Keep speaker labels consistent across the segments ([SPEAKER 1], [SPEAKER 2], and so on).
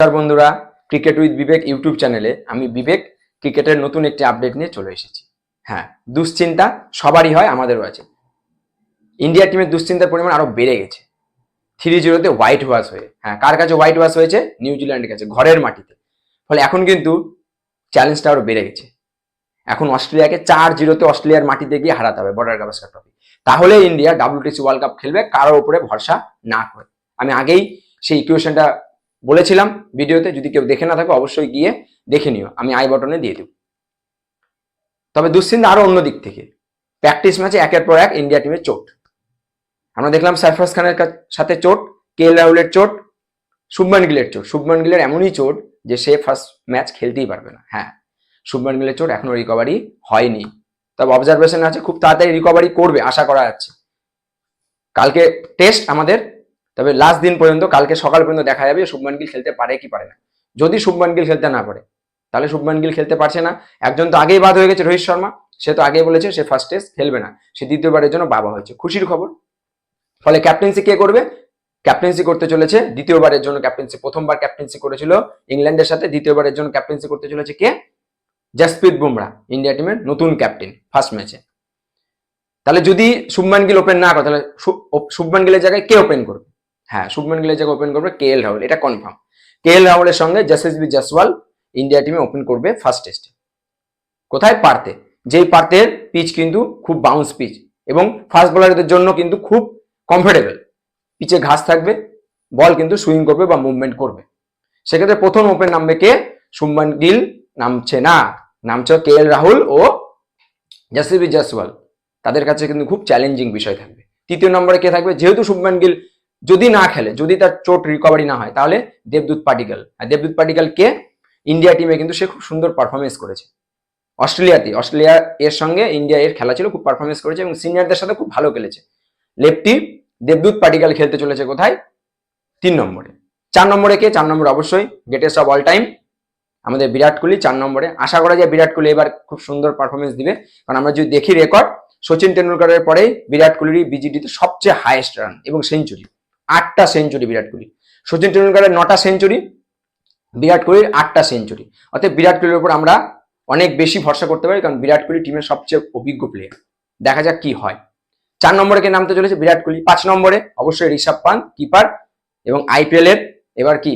[SPEAKER 1] নমস্কার বন্ধুরা, cricket with Vivek YouTube চ্যানেলে আমি বিবেক ক্রিকেটের নতুন একটি আপডেট নিয়ে চলে এসেছি। হ্যাঁ, দুশ্চিন্তা সবারই হয়, আমাদেরও আছে। ইন্ডিয়া টিমের দুশ্চিন্তার পরিমাণ আরো বেড়ে গেছে 3-0 হোয়াইট ওয়াশ হয়ে। হ্যাঁ, কার কাছে হোয়াইট ওয়াশ হয়েছে? নিউজিল্যান্ডের কাছে, ঘরের মাটিতে। ফলে এখন কিন্তু চ্যালেঞ্জটা আরো বেড়ে গেছে। এখন অস্ট্রেলিয়াকে 4-0 অস্ট্রেলিয়ার মাটিতে গিয়ে হারাতে হবে বর্ডার গাভাস্কার ট্রফি। তাহলে ইন্ডিয়া WTC ওয়ার্ল্ড কাপ খেলবে, কারোর উপরে ভরসা না করে। আমি আগেই সেই ইকুয়েশনটা বলেছিলাম ভিডিওতে, যদি কেউ দেখে না থাকো অবশ্যই গিয়ে দেখে নিও, আমি আই বাটনে দিয়ে দেব। তবে দুশ্চিন্তা আরো অন্য দিক থেকে। প্র্যাকটিস ম্যাচে একের পর এক ইন্ডিয়া টিমের চোট। আমরা দেখলাম সারফরাজ খানের সাথে চোট, KL রাহুলের চোট, শুভমান গিলের চোট। শুভমান গিলের এমনই চোট যে সে ফার্স্ট ম্যাচ খেলতেই পারবে না। হ্যাঁ, শুভমান গিলের চোট এখনো রিকভারি হয়নি, তবে অবজারভেশন আছে, খুব তাড়াতাড়ি রিকভারি করবে আশা করা যাচ্ছে। কালকে টেস্ট আমাদের, তবে লাস্ট দিন পর্যন্ত, কালকে সকাল পর্যন্ত দেখা যাবে শুভমান গিল খেলতে পারে কি পারে না। যদি শুভমান গিল খেলতে না পারে, তাহলে শুভমান গিল খেলতে পারছে না। একজন তো আগেই বাদ হয়ে গেছে, রোহিত শর্মা। সে তো আগেই বলেছে সে ফার্স্ট টেস্ট খেলবে না, সে দ্বিতীয়বারের জন্য বাবা হয়েছে, খুশির খবর। ফলে ক্যাপ্টেন্সি কে করবে? ক্যাপ্টেন্সি করতে চলেছে দ্বিতীয়বারের জন্য। ক্যাপ্টেন্সি প্রথমবার ক্যাপ্টেন্সি করেছিল ইংল্যান্ডের সাথে, দ্বিতীয়বারের জন্য ক্যাপ্টেন্সি করতে চলেছে কে? জাসপ্রীত বুমরা, ইন্ডিয়া টিমের নতুন ক্যাপ্টেন, ফার্স্ট ম্যাচে। তাহলে যদি শুভমান গিল ওপেন না করে, তাহলে শুভমান গিলের জায়গায় কে ওপেন করবে? হ্যাঁ, শুভমান গিলের জায়গায় ওপেন করবে KL রাহুল, এটা কনফার্ম। KL রাহুলের সঙ্গে যশস্বী জয়সওয়াল ইন্ডিয়া টিমে ওপেন করবে ফার্স্ট টেস্টে। কোথায়? পার্থে। যেই পার্থের পিচ কিন্তু খুব বাউন্স পিচ এবং ফাস্ট বোলারদের জন্য কিন্তু খুব কমফোর্টেবল। পিচে ঘাস থাকবে, বল কিন্তু সুইং করবে বা মুভমেন্ট করবে। সেক্ষেত্রে প্রথম ওপেন নামবে কে? শুভমান গিল নামছে না, নামছে KL রাহুল ও যশস্বী জয়সওয়াল। তাদের কাছে কিন্তু খুব চ্যালেঞ্জিং বিষয় থাকবে। তৃতীয় নম্বরে কে থাকবে? যেহেতু শুভমান গিল যদি না খেলে, যদি তার চোট রিকভারি না হয়, তাহলে দেবদূত পাটিকল। আর দেবদূত পাটিকল কে? ইন্ডিয়া টিমে কিন্তু সে খুব সুন্দর পারফরমেন্স করেছে অস্ট্রেলিয়া এর সঙ্গে ইন্ডিয়া এর খেলা ছিল, খুব পারফরমেন্স করেছে এবং সিনিয়রদের সাথে খুব ভালো খেলেছে। লেফটি দেবদূত পাটিকল খেলতে চলেছে কোথায়? 3 নম্বরে। 4 নম্বরে কে? 4 নম্বরে অবশ্যই গ্রেটেস্ট অফ অল টাইম আমাদের বিরাট কোহলি 4 নম্বরে। আশা করা যায় বিরাট কোহলি এবার খুব সুন্দর পারফরমেন্স দিবে, কারণ আমরা যদি দেখি রেকর্ড, সচিন টেন্ডুলকারের পরে বিরাট কোহলির বিজিটিতে সবচেয়ে হাইয়েস্ট রান এবং century, 8টা century Virat Kohli. Sachin টেন্ডুলকারের 9টা century, বিরাট কোহলির 8টা সেঞ্চুরি। অর্থাৎ বিরাট কোহলির উপর আমরা অনেক বেশি ভরসা করতে পারি, কারণ বিরাট কোহলি টিমের সবচেয়ে অভিজ্ঞ প্লেয়ার। দেখা যাক কি হয়। 4 নম্বরে কে নামতে চলেছে? বিরাট কোহলি। 5 নম্বরে অবশ্যই ঋষভ পান্ত, কিপার এবং IPL এর এবার কি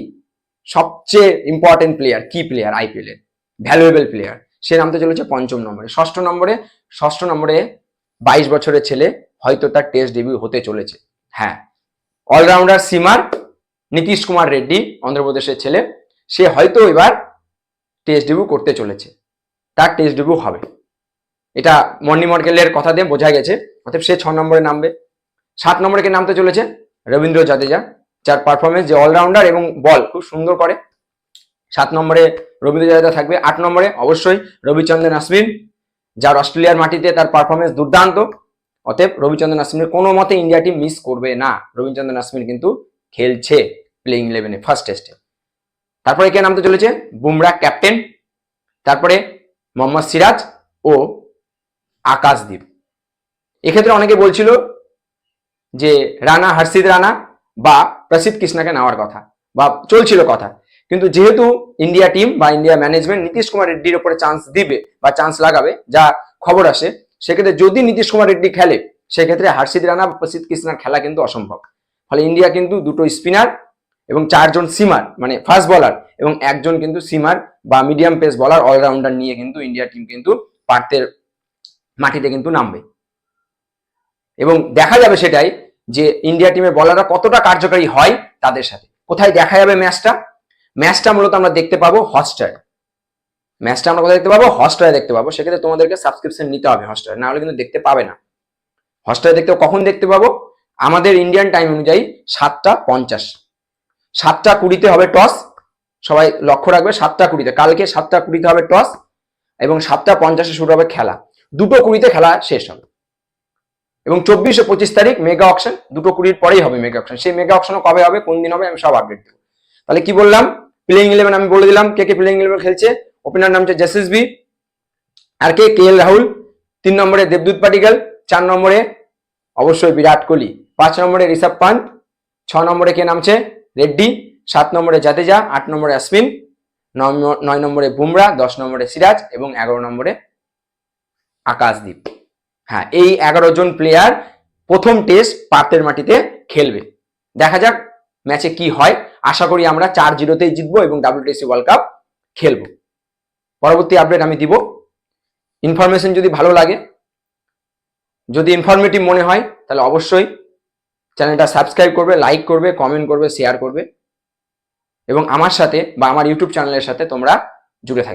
[SPEAKER 1] সবচেয়ে ইম্পর্টেন্ট প্লেয়ার, কি প্লেয়ার IPL এর ভ্যালুয়েবল প্লেয়ার, সে নামতে চলেছে 5ম নম্বরে। 6ষ্ঠ নম্বরে 22 বছরের ছেলে, হয়তো তার টেস্ট ডেবিউ হতে চলেছে। হ্যাঁ, অলরাউন্ডার সিমার, নীতিশ কুমার রেড্ডি, অন্ধ্রপ্রদেশের ছেলে, সে হয়তো এবার টেস্ট ডেবিউ করতে চলেছে, তার টেস্ট ডেবিউ হবে। এটা মর্নি মর্কেলের কথা দিয়ে বোঝা গেছে। অর্থাৎ সে 6 নম্বরে নামবে। 7 নম্বরে কে নামতে চলেছে? রবীন্দ্র জাদেজা, যার পারফরমেন্স, যে অলরাউন্ডার এবং বল খুব সুন্দর করে। 7 নম্বরে রবীন্দ্র জাদেজা থাকবে। 8 নম্বরে অবশ্যই রবিচন্দ্রন অশ্বিন, যার অস্ট্রেলিয়ার মাটিতে তার পারফরমেন্স দুর্দান্ত। অতএব রবিচন্দ্রন অশ্বিনের কোনো মতে ইন্ডিয়া টিম মিস করবে না। রবিচন্দ্রন অশ্বিন কিন্তু খেলছে প্লেইং 11-এ ফার্স্ট টেস্টে। তারপরে কে নামতে চলেছে? বুমরা ক্যাপ্টেন। তারপরে মোহাম্মদ সিরাজ ও আকাশদীপ। এক্ষেত্রে অনেকে বলছিল যে রানা, হর্ষিত রানা বা প্রসিদ্ধ কৃষ্ণাকে নেওয়ার কথা, বা চলছিল কথা। কিন্তু যেহেতু ইন্ডিয়া টিম বা ইন্ডিয়া ম্যানেজমেন্ট নীতিশ কুমার রেড্ডির উপরে চান্স দিবে বা চান্স লাগাবে, যা খবর আসে, সেক্ষেত্রে যদি নীতিশ কুমার রেড্ডি খেলে, সেক্ষেত্রে হর্ষিত রানা বা প্রসিদ্ধ কৃষ্ণার খেলা কিন্তু অসম্ভব। ফলে ইন্ডিয়া কিন্তু 2টো স্পিনার এবং 4 জন সিমার, মানে ফাস্ট বলার, এবং 1 জন কিন্তু সিমার বা মিডিয়াম পেস বলার, অলরাউন্ডার নিয়ে কিন্তু ইন্ডিয়া টিম কিন্তু পার্থের মাটিতে কিন্তু নামবে। এবং দেখা যাবে সেটাই যে ইন্ডিয়া টিমের বলাররা কতটা কার্যকারী হয় তাদের সাথে। কোথায় দেখা যাবে ম্যাচটা মূলত আমরা দেখতে পাবো হটস্টারে। ম্যাচটা আমরা কোথায় দেখতে পাবো? হটস্টারে দেখতে পাবো। সেক্ষেত্রে তোমাদেরকে সাবস্ক্রিপশন নিতে হবে হটস্টারে, না হলে কিন্তু দেখতে পাবে না। হটস্টারে দেখতে কখন দেখতে পাবো? আমাদের ইন্ডিয়ান টাইম অনুযায়ী 7:50, 7:20 হবে টস। সবাই লক্ষ্য রাখবে, 7:20, কালকে 7:20 হবে টস এবং 7:50 শুরু হবে খেলা। 2:20 খেলা শেষ হবে। এবং 24 ও 25 তারিখ মেগা অকশন, 2:20 পরেই হবে মেগা অকশন। সেই মেগা অকশনও কবে হবে, কোন দিন হবে, আমি সব আপডেট দেবো। তাহলে কি বললাম? প্লেইং 11 আমি বলে দিলাম কে কে প্লেইং 11 খেলছে। ওপেনার নামছে যশস্বী, আর কে? KL রাহুল। 3 নম্বরে দেবদূত পাটিকল। 4 নম্বরে অবশ্যই বিরাট কোহলি। 5 নম্বরে ঋষভ পান্ত। 6 নম্বরে কে নামছে? রেড্ডি। 7 নম্বরে জাদেজা, 8 নম্বরে অশ্বিন, 9 নম্বরে বুমরা, 10 নম্বরে সিরাজ এবং 11 নম্বরে আকাশদীপ। হ্যাঁ, এই 11 জন প্লেয়ার প্রথম টেস্ট পার্থের মাটিতে খেলবে। দেখা যাক ম্যাচে কি হয়। আশা করি আমরা 4-0তেই জিতবো এবং WTC ওয়ার্ল্ড কাপ খেলবো। পরবর্তী আপডেট আমি দিব। ইনফরমেশন যদি ভালো লাগে, যদি ইনফরমেটিভ মনে হয়, তাহলে অবশ্যই চ্যানেলটা সাবস্ক্রাইব করবে, লাইক করবে, কমেন্ট করবে, শেয়ার করবে এবং আমার সাথে বা আমার ইউটিউব চ্যানেলের সাথে তোমরা জুড়ে থাকবে।